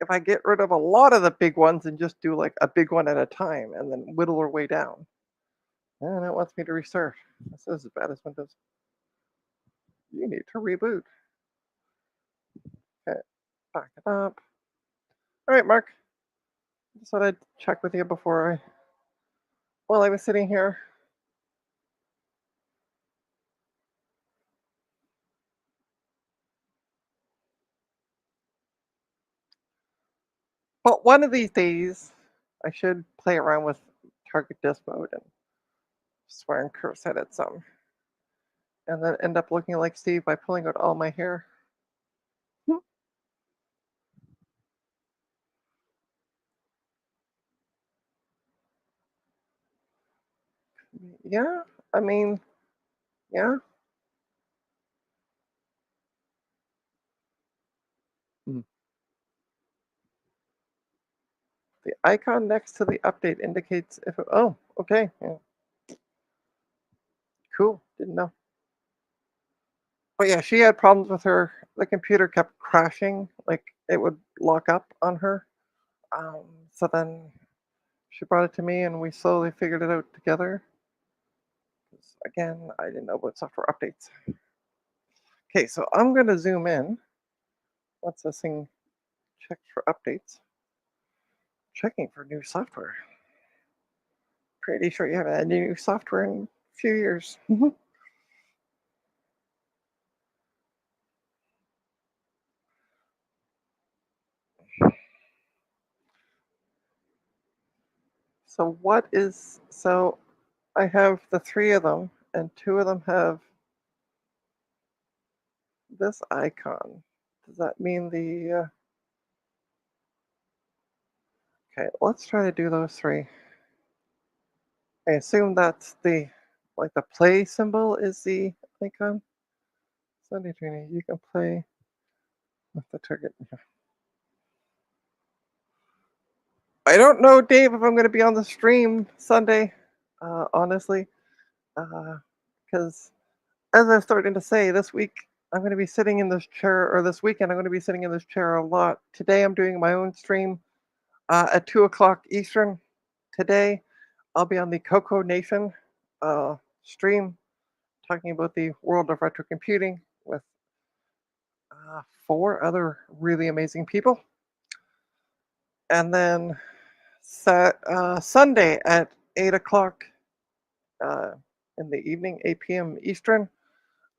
if I get rid of a lot of the big ones and just do like a big one at a time, and then whittle our way down, and it wants me to restart. This is as bad as Windows. You need to reboot. Okay, back it up. All right, Mark. Just thought I'd check with you before I. While I was sitting here. But one of these days, I should play around with target disk mode and swear and curse at it some, and then end up looking like Steve by pulling out all my hair. Yeah, I mean, yeah. Mm. The icon next to the update indicates if it, oh, okay, yeah, cool, didn't know. But yeah, she had problems with her. The computer kept crashing, like it would lock up on her. Um, so then she brought it to me, and we slowly figured it out together. 'Cause again, I didn't know about software updates. Okay, so I'm gonna zoom in. What's this thing? Check for updates. Checking for new software. Pretty sure you haven't had any new software in a few years. So what is so I have the three of them, and two of them have this icon. Does that mean the okay, let's try to do those three. I assume that's the like the play symbol is the icon. Sunday training, you can play with the target. I don't know, Dave, if I'm going to be on the stream Sunday, honestly, because as I'm starting to say, this week I'm going to be sitting in this chair, or this weekend I'm going to be sitting in this chair a lot. Today I'm doing my own stream at 2 o'clock Eastern. Today I'll be on the Coco Nation stream talking about the world of retro computing with four other really amazing people. and then Sunday at 8 o'clock uh, in the evening, 8 p.m. Eastern,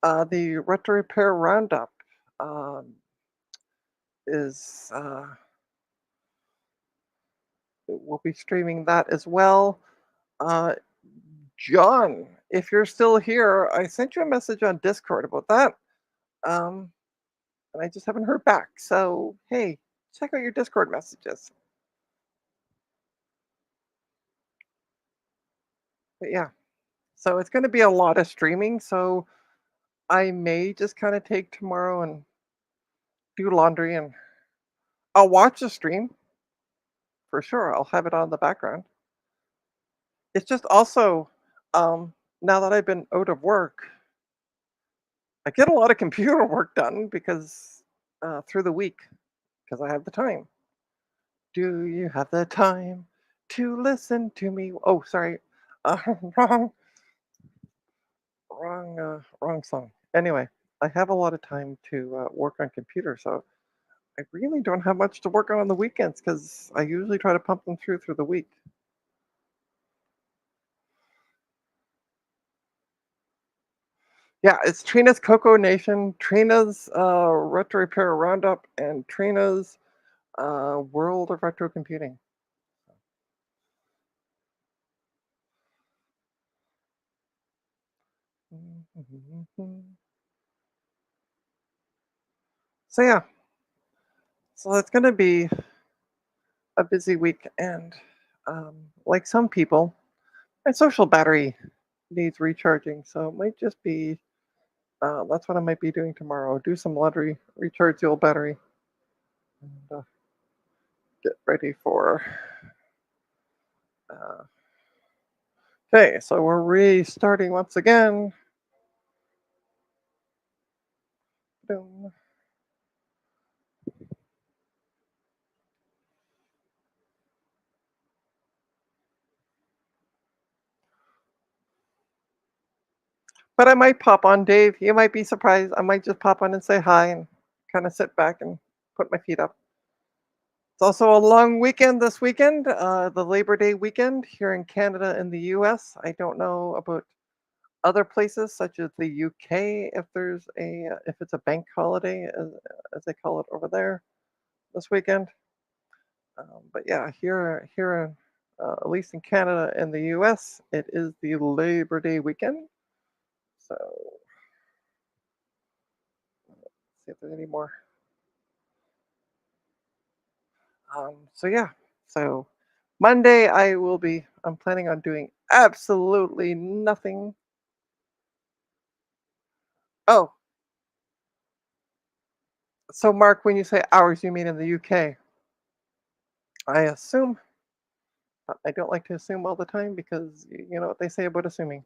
the Retro Repair Roundup um, is we'll be streaming that as well. Uh, John, if you're still here, I sent you a message on Discord about that, um, and I just haven't heard back. So hey, check out your Discord messages. But yeah, so it's going to be a lot of streaming. So I may just kind of take tomorrow and do laundry, and I'll watch the stream for sure. I'll have it on the background. It's just also, now that I've been out of work, I get a lot of computer work done because through the week because I have the time. Do you have the time to listen to me? Oh, sorry, uh, wrong, wrong song. Anyway, I have a lot of time to work on computer, so I really don't have much to work on the weekends because I usually try to pump them through the week. Yeah, it's Trina's Cocoa Nation, Trina's Retro Repair Roundup, and Trina's World of Retro Computing. So yeah, so it's gonna be a busy week, and like some people, my social battery needs recharging, so it might just be that's what I might be doing tomorrow. Do some laundry, recharge the old battery, and get ready for. Uh, okay, so we're restarting once again. Boom. But I might pop on, Dave. You might be surprised. I might just pop on and say hi and kind of sit back and put my feet up. It's also a long weekend this weekend, the Labor Day weekend here in Canada and the US. I don't know about other places such as the UK if there's a if it's a bank holiday as they call it over there this weekend. But yeah, here in, at least in Canada and the US, it is the Labor Day weekend. So see if there's any more. So yeah, so Monday I'm planning on doing absolutely nothing. Oh, so Mark, when you say hours, you mean in the UK? I assume. But I don't like to assume all the time because you know what they say about assuming.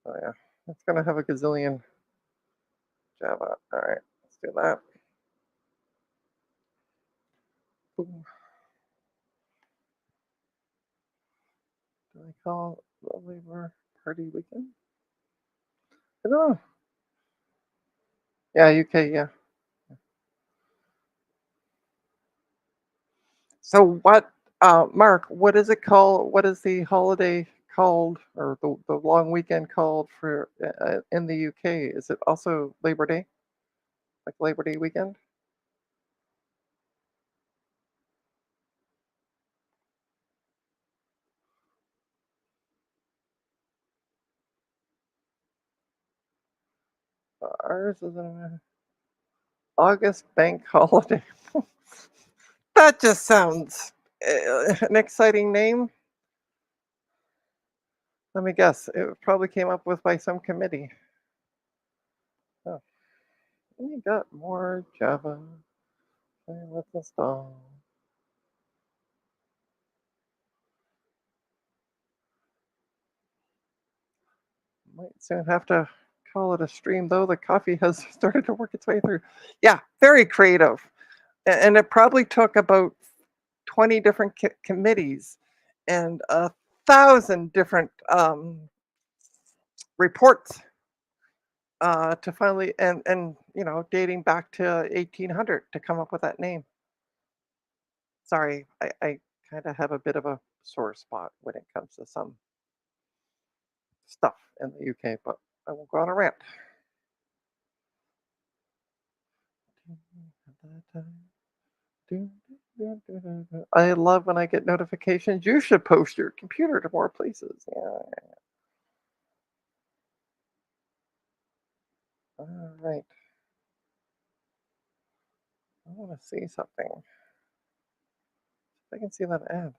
Oh yeah, it's gonna have a gazillion Java. All right, let's do that. Boom. Do I call the Labor Party weekend? I don't know. Yeah, UK. Yeah. So what, Mark? What is it called? What is the holiday called, or the long weekend called for in the UK? Is it also Labor Day, like Labor Day weekend? Ours is an August bank holiday. That just sounds an exciting name. Let me guess. It probably came up with by some committee. Oh, we got more Java. Okay, let's install. Might soon have to call it a stream, though. The coffee has started to work its way through. Yeah, very creative. And it probably took about 20 different committees and 1,000 different reports to finally, and you know, dating back to 1800 to come up with that name. Sorry, I kind of have a bit of a sore spot when it comes to some stuff in the UK, but I won't go on a rant. I love when I get notifications. You should post your computer to more places. Yeah. All right. I want to see something. If I can see that ad.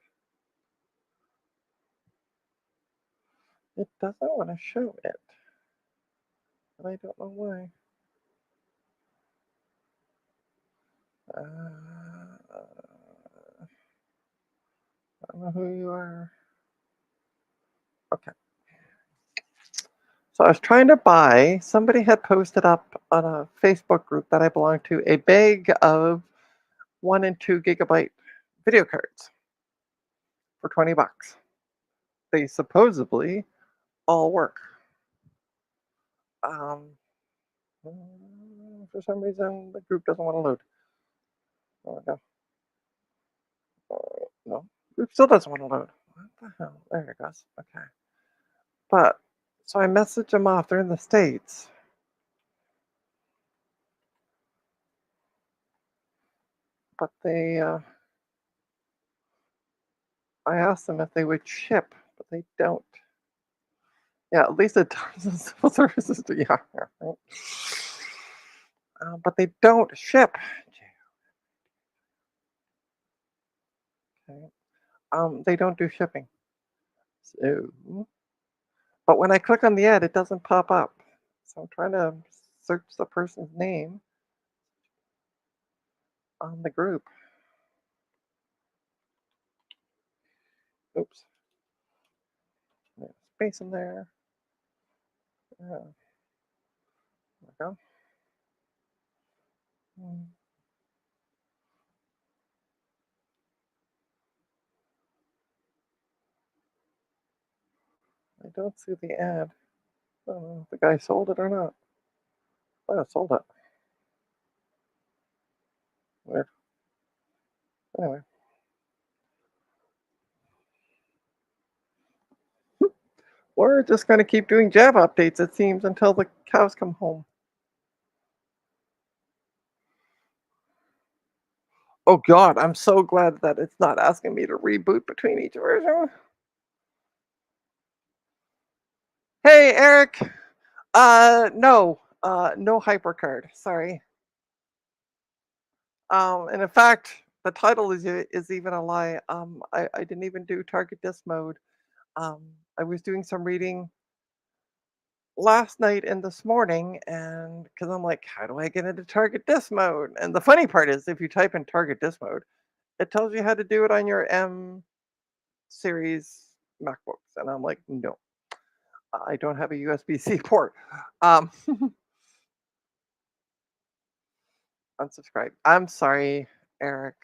It doesn't want to show it, but I don't know why. I don't know who you are. Okay. So I was trying to buy, somebody had posted up on a Facebook group that I belong to a bag of 1 and 2 gigabyte video cards for $20. They supposedly all work. Um, for some reason, the group doesn't want to load. There we go. No, group still doesn't want to load. What the hell? There it goes. Okay. But, so I messaged them off. They're in the States. But I asked them if they would ship, but they don't. Yeah, at least it terms of civil services. Yeah, right. But they don't ship. Okay. They don't do shipping. So, but when I click on the ad, it doesn't pop up. So I'm trying to search the person's name on the group. Oops. There's space in there. Yeah. There we go. I don't see the ad. I don't know if the guy sold it or not. Oh, I sold it. Weird. Anyway. We're just going to keep doing Java updates, it seems, until the cows come home. Oh God, I'm so glad that it's not asking me to reboot between each version. Hey, Eric. No hypercard. Sorry. And in fact, the title is even a lie. I didn't even do target disk mode. Um, I was doing some reading last night and this morning, and because I'm like, how do I get into target disk mode? And the funny part is, if you type in target disk mode, it tells you how to do it on your M series MacBooks, and I'm like, no, I don't have a USB-C port. Um, unsubscribe. I'm sorry, Eric.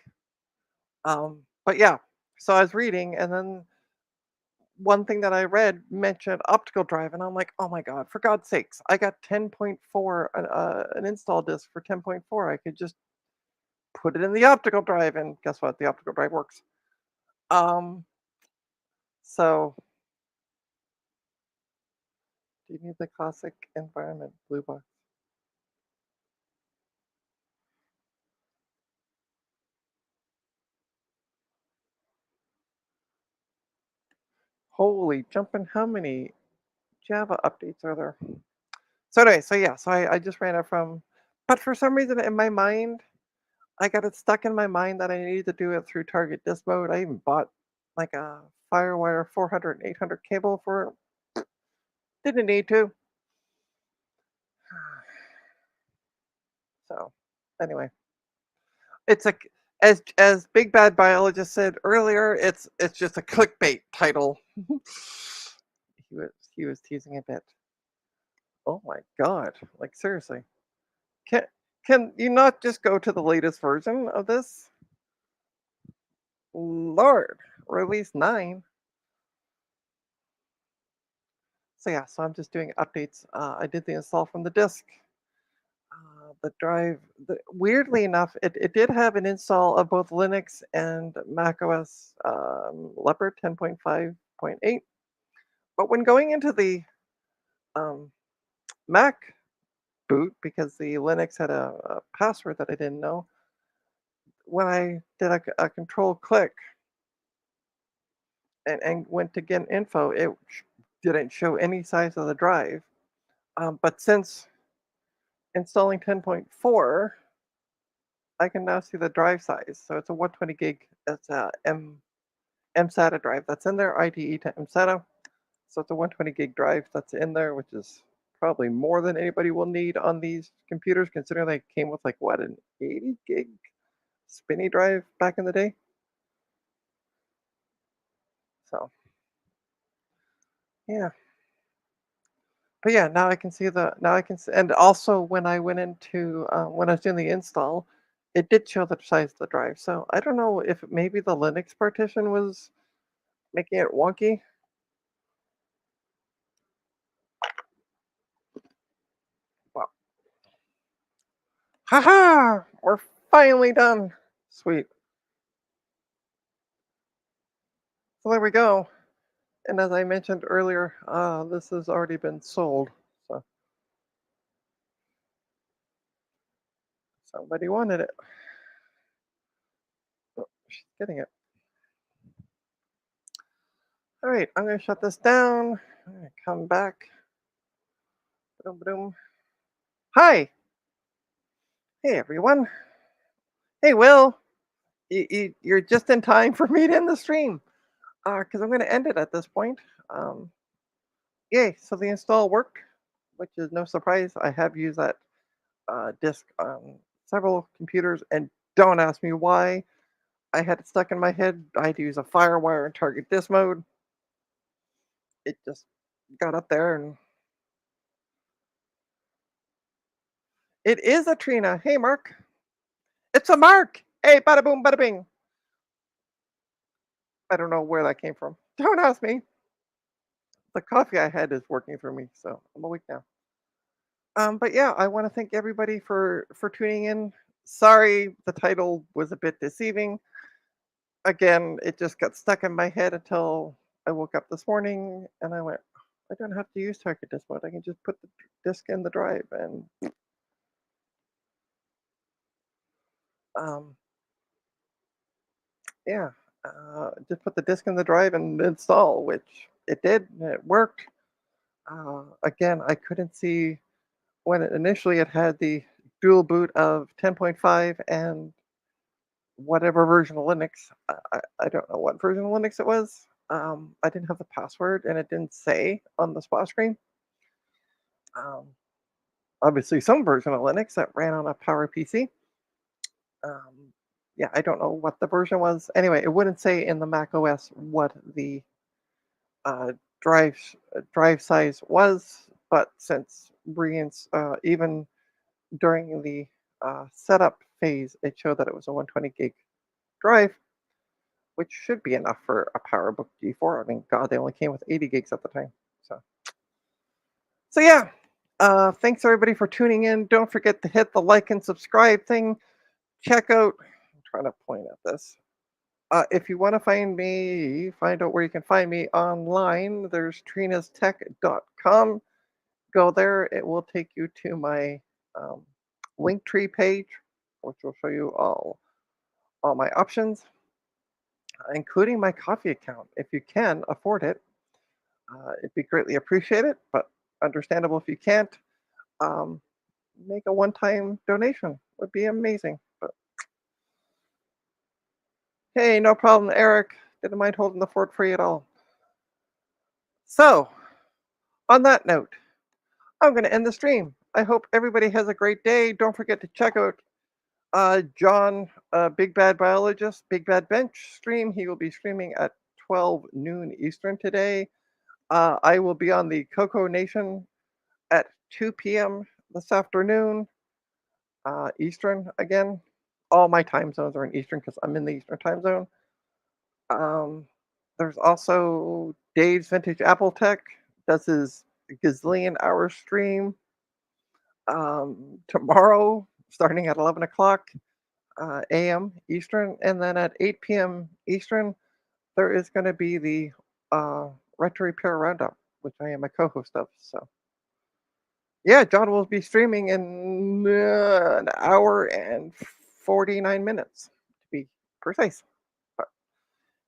But yeah, so I was reading, and then one thing that I read mentioned optical drive, and I'm like, oh my god, for God's sakes, I got 10.4, an install disk for 10.4. I could just put it in the optical drive, and guess what? The optical drive works. Um, so do you need the classic environment blue box? Holy jumping, how many Java updates are there? So anyway, so yeah, so I just ran it from, but for some reason in my mind, I got it stuck in my mind that I needed to do it through target disk mode. I even bought like a Firewire 400 and 800 cable for it. Didn't need to. So anyway, it's a, as Big Bad Biologist said earlier, it's just a clickbait title. He was teasing a bit. Oh my god! Like seriously, can can you not just go to the latest version of this? Lord, release 9. So yeah, so I'm just doing updates. I did the install from the disk. The drive, weirdly enough, it did have an install of both Linux and Mac OS Leopard 10.5.8. But when going into the um, Mac boot, because the Linux had a password that I didn't know, when I did a control click and went to get info, it didn't show any size of the drive. But since installing 10.4, I can now see the drive size. So it's a 120 gig. It's a MSATA drive that's in there, IDE to MSATA. So it's a 120 gig drive that's in there, which is probably more than anybody will need on these computers, considering they came with like what, an 80 gig spinny drive back in the day. So yeah, but yeah, now I can see now I can see, and also when I went into when I was doing the install, it did show the size of the drive. So I don't know if maybe the Linux partition was making it wonky. Well, haha, we're finally done. Sweet. So there we go. And as I mentioned earlier, this has already been sold. So somebody wanted it. Oh, she's getting it. All right, I'm going to shut this down. I'm going to come back. Boom, boom. Hi. Hey, everyone. Hey, Will. You're just in time for me to end the stream because I'm going to end it at this point. Um, Yay. So the install worked, which is no surprise. I have used that disk on several computers, and don't ask me why. I had it stuck in my head. I had to use a Firewire and target disk mode. It just got up there, and it is a Trina. Hey, Mark. It's a Mark. Hey, bada boom, bada bing. I don't know where that came from. Don't ask me. The coffee I had is working for me, so I'm awake now. But yeah, I want to thank everybody for tuning in. Sorry, the title was a bit deceiving. Again, it just got stuck in my head until I woke up this morning, and I went, I don't have to use target disk mode. I can just put the disk in the drive, and um, yeah, just put the disk in the drive and install, which it did. And it worked. Again, I couldn't see when initially it had the dual boot of 10.5 and whatever version of Linux. I don't know what version of Linux it was. I didn't have the password, and it didn't say on the splash screen. Um, Obviously, some version of Linux that ran on a Power PC. Um, yeah, I don't know what the version was. Anyway, it wouldn't say in the Mac OS what the uh, drive size was, but since even during the setup phase, it showed that it was a 120 gig drive, which should be enough for a PowerBook G4. I mean, God, they only came with 80 gigs at the time. So yeah, thanks everybody for tuning in. Don't forget to hit the like and subscribe thing. Check out. I'm trying to point at this. If you want to find me, find out where you can find me online. There's trinastech.com. Go there. It will take you to my um, Linktree page, which will show you all my options, including my coffee account. If you can afford it, it'd be greatly appreciated, but understandable if you can't. Um, make a one-time donation would be amazing. But hey, no problem, Eric. Didn't mind holding the fort for you at all. So, on that note, I'm going to end the stream. I hope everybody has a great day. Don't forget to check out John, Big Bad Biologist, Big Bad Bench stream. He will be streaming at 12 noon Eastern today. I will be on the Coco Nation at 2 p.m. this afternoon, Eastern again. All my time zones are in Eastern because I'm in the Eastern time zone. There's also Dave's Vintage Apple Tech, does his gazillion hour stream. Tomorrow, starting at 11 o'clock a.m. Eastern, and then at 8 p.m. Eastern, there is going to be the Retro Repair Roundup, which I am a co-host of. So yeah, John will be streaming in an hour and 49 minutes to be precise. But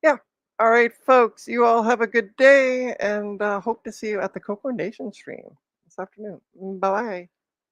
yeah. All right, folks, you all have a good day and hope to see you at the Coco Nation stream this afternoon. Bye bye.